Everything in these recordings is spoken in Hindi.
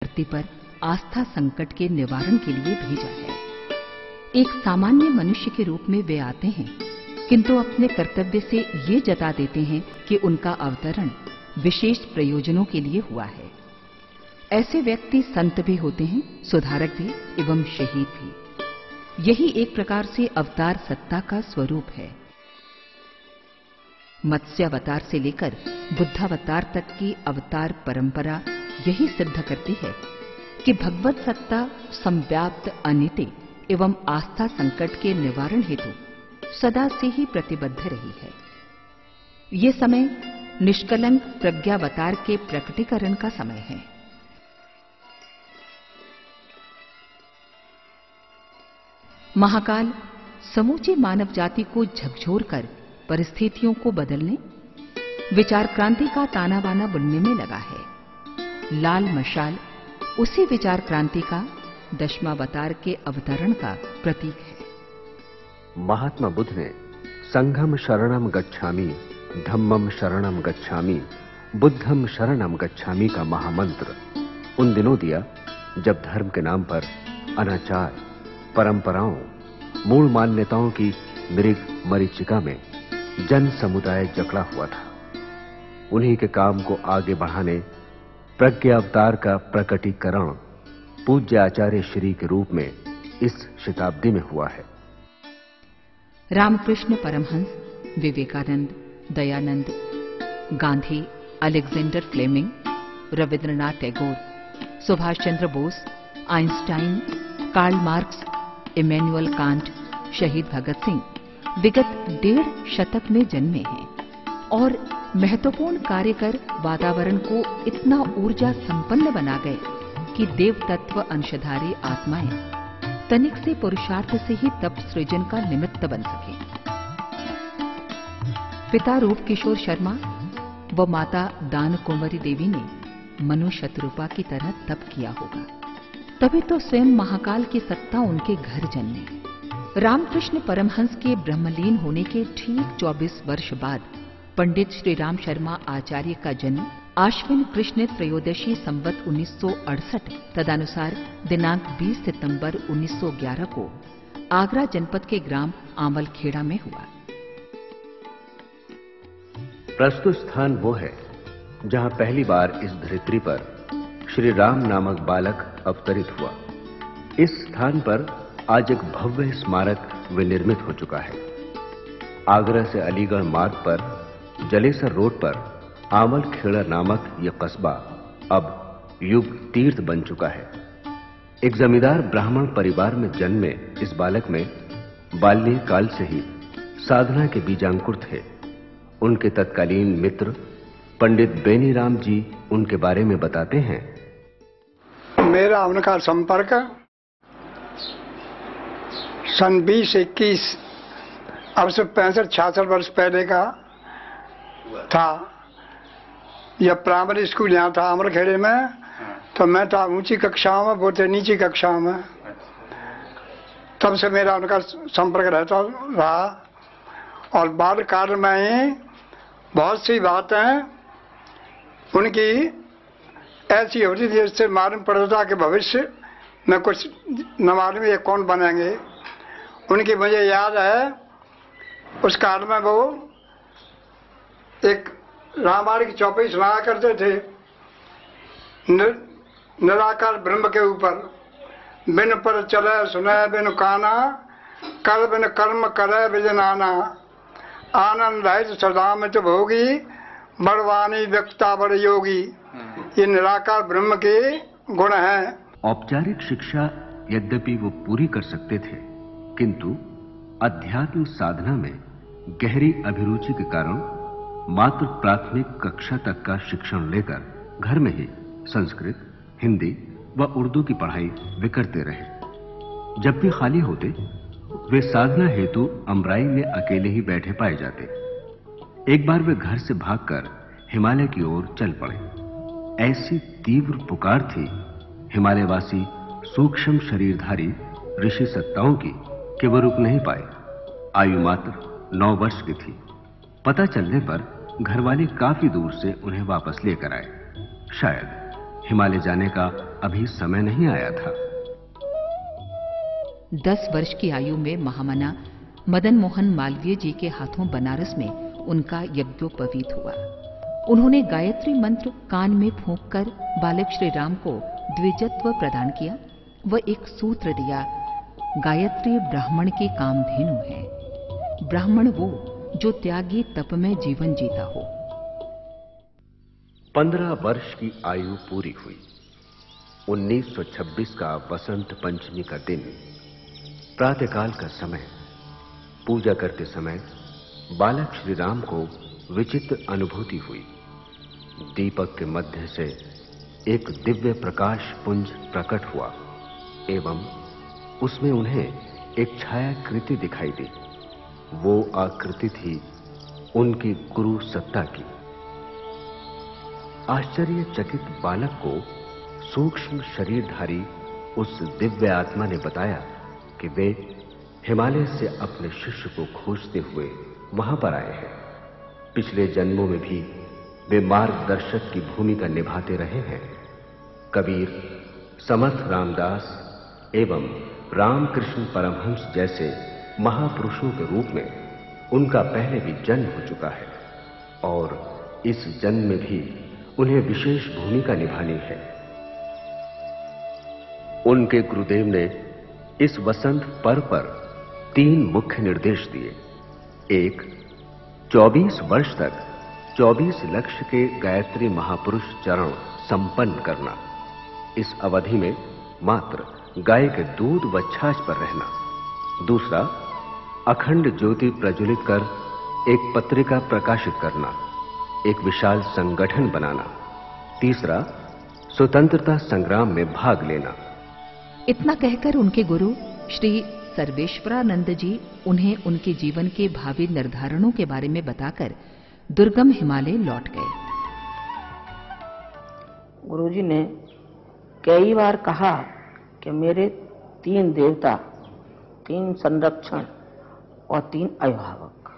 धरती पर आस्था संकट के निवारण के लिए भेजा है। एक सामान्य मनुष्य के रूप में वे आते हैं, किंतु अपने कर्तव्य से ये जता देते हैं कि उनका अवतरण विशेष प्रयोजनों के लिए हुआ है। ऐसे व्यक्ति संत भी होते हैं, सुधारक भी एवं शहीद भी। यही एक प्रकार से अवतार सत्ता का स्वरूप है। मत्स्यावतार से लेकर बुद्धावतार तक की अवतार परंपरा यही सिद्ध करती है कि भगवत सत्ता संव्याप्त अनित्य एवं आस्था संकट के निवारण हेतु सदा से ही प्रतिबद्ध रही है। ये समय निष्कलंक प्रज्ञावतार के प्रकटीकरण का समय है। महाकाल समूची मानव जाति को झकझोरकर परिस्थितियों को बदलने, विचार क्रांति का ताना बाना बुनने में लगा है। लाल मशाल उसी विचार क्रांति का, दशमावतार के अवतरण का प्रतीक है। महात्मा बुद्ध ने संघम शरणम गच्छामि, धम्मम शरणम गच्छामि, बुद्धम शरणम गच्छामि का महामंत्र उन दिनों दिया जब धर्म के नाम पर अनाचार, परंपराओं, मूल मान्यताओं की मृग मरीचिका में जन समुदाय जकड़ा हुआ था। उन्हीं के काम को आगे बढ़ाने प्रज्ञा अवतार का प्रकटीकरण पूज्य आचार्य श्री के रूप में इस शताब्दी में हुआ है। Ramakrishna Paramhansa, Vivekananda, Dayanand, Gandhi, Alexander Fleming, Rabindranath Tagore, Subhash Chandra Bose, Einstein, Karl Marx, Immanuel Kant, शहीद भगत सिंह विगत 1.5 शतक में जन्मे हैं और महत्वपूर्ण कार्य कर वातावरण को इतना ऊर्जा संपन्न बना गए कि देव तत्व अंशधारी आत्माएं तनिक से पुरुषार्थ से ही तप सृजन का निमित्त बन सके। पिता रूप किशोर शर्मा व माता दान कुंवरी देवी ने मनु शतरूपा की तरह तप किया होगा, तभी तो स्वयं महाकाल की सत्ता उनके घर जन्मे। रामकृष्ण परमहंस के ब्रह्मलीन होने के ठीक 24 वर्ष बाद पंडित श्री राम शर्मा आचार्य का जन्म आश्विन कृष्ण त्रयोदशी संवत 1968 तदनुसार दिनांक 20 सितंबर 1911 को आगरा जनपद के ग्राम आमलखेड़ा में हुआ। प्रस्तुत स्थान वो है जहां पहली बार इस धरित्री पर श्री राम नामक बालक अवतरित हुआ। इस स्थान पर आज एक भव्य स्मारक विनिर्मित हो चुका है। आगरा से अलीगढ़ मार्ग पर जलेसर रोड पर आमलखेड़ा नामक यह कस्बा अब युग तीर्थ बन चुका है। एक जमींदार ब्राह्मण परिवार में जन्मे इस बालक में बाल्यकाल से ही साधना के बीजांकुर थे। उनके तत्कालीन मित्र पंडित बेनीराम जी उनके बारे में बताते हैं। मेरा उनका संपर्क सन 20-21 अब से 65-66 वर्ष पहले का था। यह प्राइमरी स्कूल यहाँ था आमलखेड़े में, तो मैं था ऊंची कक्षाओं में, वो थे नीची कक्षाओं में। तब से मेरा उनका संपर्क रहता रहा और बालकाल में ही बहुत सी बातें उनकी ऐसी होती थी जिससे मालूम पड़ता था कि भविष्य में कुछ न मालूम ये कौन बनेंगे। उनकी मुझे याद है उस काल में वो एक रामायण की चौपाई सुनाया करते थे निराकार ब्रह्म के ऊपर। बिन पर चले सुने बिन काना, कर बिन कर्म करे बिजनाना, आनंद रहित सदा में तो भोगी, बड़वानी व्यक्ता बड़ योगी। ये निराकार ब्रह्म के गुण हैं। औपचारिक शिक्षा यद्यपि वो पूरी कर सकते थे, किंतु अध्यात्म साधना में गहरी अभिरुचि के कारण मात्र प्राथमिक कक्षा तक का शिक्षण लेकर घर में ही संस्कृत, हिंदी व उर्दू की पढ़ाई वे करते रहे। जब भी खाली होते वे साधना हेतु अमराई में अकेले ही बैठे पाए जाते। एक बार वे घर से भागकर हिमालय की ओर चल पड़े। ऐसी तीव्र पुकार थी हिमालयवासी सूक्ष्म शरीरधारी ऋषि सत्ताओं की कि वह रुक नहीं पाए। आयु मात्र 9 वर्ष की थी। पता चलने पर घरवाले काफी दूर से उन्हें वापस लेकर आए। शायद हिमालय जाने का अभी समय नहीं आया था। 10 वर्ष की आयु में महामना मदन मोहन मालवीय जी के हाथों बनारस में उनका यज्ञोपवीत हुआ। उन्होंने गायत्री मंत्र कान में फूंककर बालक श्री राम को द्विजत्व प्रदान किया व एक सूत्र दिया, गायत्री ब्राह्मण की कामधेनु है। ब्राह्मण वो जो त्यागी तप में जीवन जीता हो। 15 वर्ष की आयु पूरी हुई। 1926 का वसंत पंचमी का दिन, प्रातःकाल का समय। पूजा करते समय बालक श्री राम को विचित्र अनुभूति हुई। दीपक के मध्य से एक दिव्य प्रकाश पुंज प्रकट हुआ एवं उसमें उन्हें एक छायाकृति दिखाई दी। वो आकृति थी उनकी गुरु सत्ता की। आश्चर्यचकित बालक को सूक्ष्म शरीरधारी उस दिव्य आत्मा ने बताया कि वे हिमालय से अपने शिष्य को खोजते हुए वहां पर आए हैं। पिछले जन्मों में भी वे मार्गदर्शक की भूमिका निभाते रहे हैं। कबीर, समर्थ रामदास एवं रामकृष्ण परमहंस जैसे महापुरुषों के रूप में उनका पहले भी जन्म हो चुका है और इस जन्म में भी उन्हें विशेष भूमिका निभानी है। उनके गुरुदेव ने इस वसंत पर्व पर 3 मुख्य निर्देश दिए। एक, 24 वर्ष तक 24 लक्ष्य के गायत्री महापुरुष चरण संपन्न करना। इस अवधि में मात्र गाय के दूध व छाछ पर रहना। दूसरा, अखंड ज्योति प्रज्वलित कर एक पत्रिका प्रकाशित करना, एक विशाल संगठन बनाना। तीसरा, स्वतंत्रता संग्राम में भाग लेना। इतना कहकर उनके गुरु श्री सर्वेश्वरानंद जी उन्हें उनके जीवन के भावी निर्धारणों के बारे में बताकर दुर्गम हिमालय लौट गए। गुरुजी ने कई बार कहा कि मेरे 3 देवता, 3 संरक्षण और 3 अभिभावक।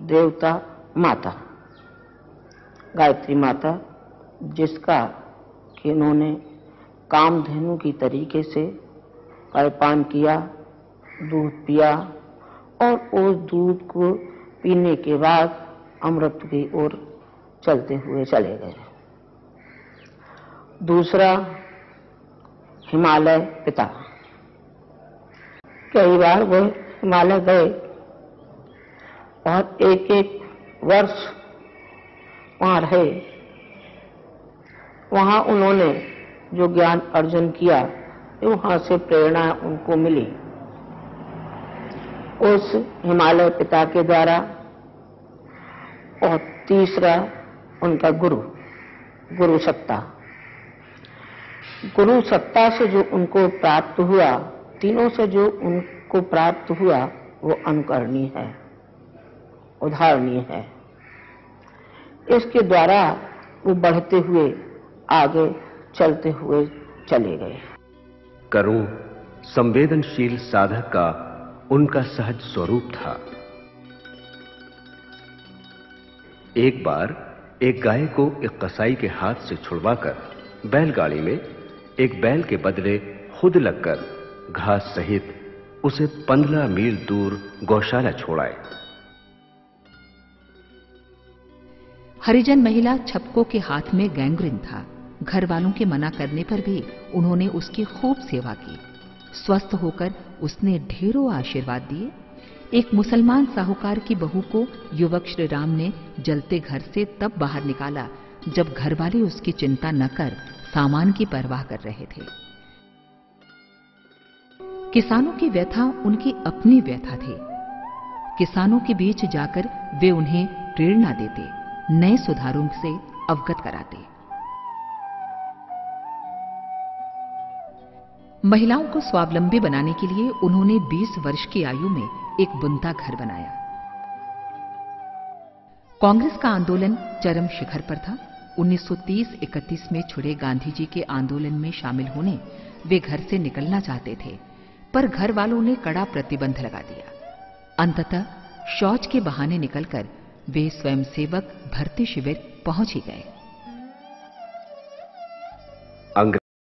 देवता माता, गायत्री माता, जिसका कि इन्होंने कामधेनु की तरीके से पान किया, दूध पिया और उस दूध को पीने के बाद अमृत की ओर चलते हुए चले गए। दूसरा, हिमालय पिता। कई बार वो हिमालय गए और एक वर्ष वहां रहे। वहां उन्होंने जो ज्ञान अर्जन किया, वहां से प्रेरणा उनको मिली उस हिमालय पिता के द्वारा। और तीसरा, उनका गुरु सत्ता। गुरु सत्ता से जो उनको प्राप्त हुआ, तीनों से जो उनको प्राप्त हुआ, वो अनुकरणीय है, उदाहरणीय है। इसके द्वारा वो बढ़ते हुए आगे चलते हुए चले गए। करुण, संवेदनशील साधक का उनका सहज स्वरूप था। एक बार एक गाय को एक कसाई के हाथ से छुड़वाकर बैलगाड़ी में एक बैल के बदले खुद लगकर घास सहित उसे 15 मील दूर गौशाला छोड़ाए। हरिजन महिला छपको के हाथ में गैंग्रीन था। घर वालों के मना करने पर भी उन्होंने उसकी खूब सेवा की। स्वस्थ होकर उसने ढेरों आशीर्वाद दिए। एक मुसलमान साहूकार की बहू को युवक श्री राम ने जलते घर से तब बाहर निकाला जब घरवाले उसकी चिंता न कर सामान की परवाह कर रहे थे। किसानों की व्यथा उनकी अपनी व्यथा थी। किसानों के बीच जाकर वे उन्हें प्रेरणा देते, नए सुधारों से अवगत कराते। महिलाओं को स्वावलंबी बनाने के लिए उन्होंने 20 वर्ष की आयु में एक बुनता घर बनाया। कांग्रेस का आंदोलन चरम शिखर पर था। 1930-31 में छिड़े गांधी जी के आंदोलन में शामिल होने वे घर से निकलना चाहते थे, पर घर वालों ने कड़ा प्रतिबंध लगा दिया। अंततः शौच के बहाने निकलकर वे स्वयंसेवक भर्ती शिविर पहुंच ही गए।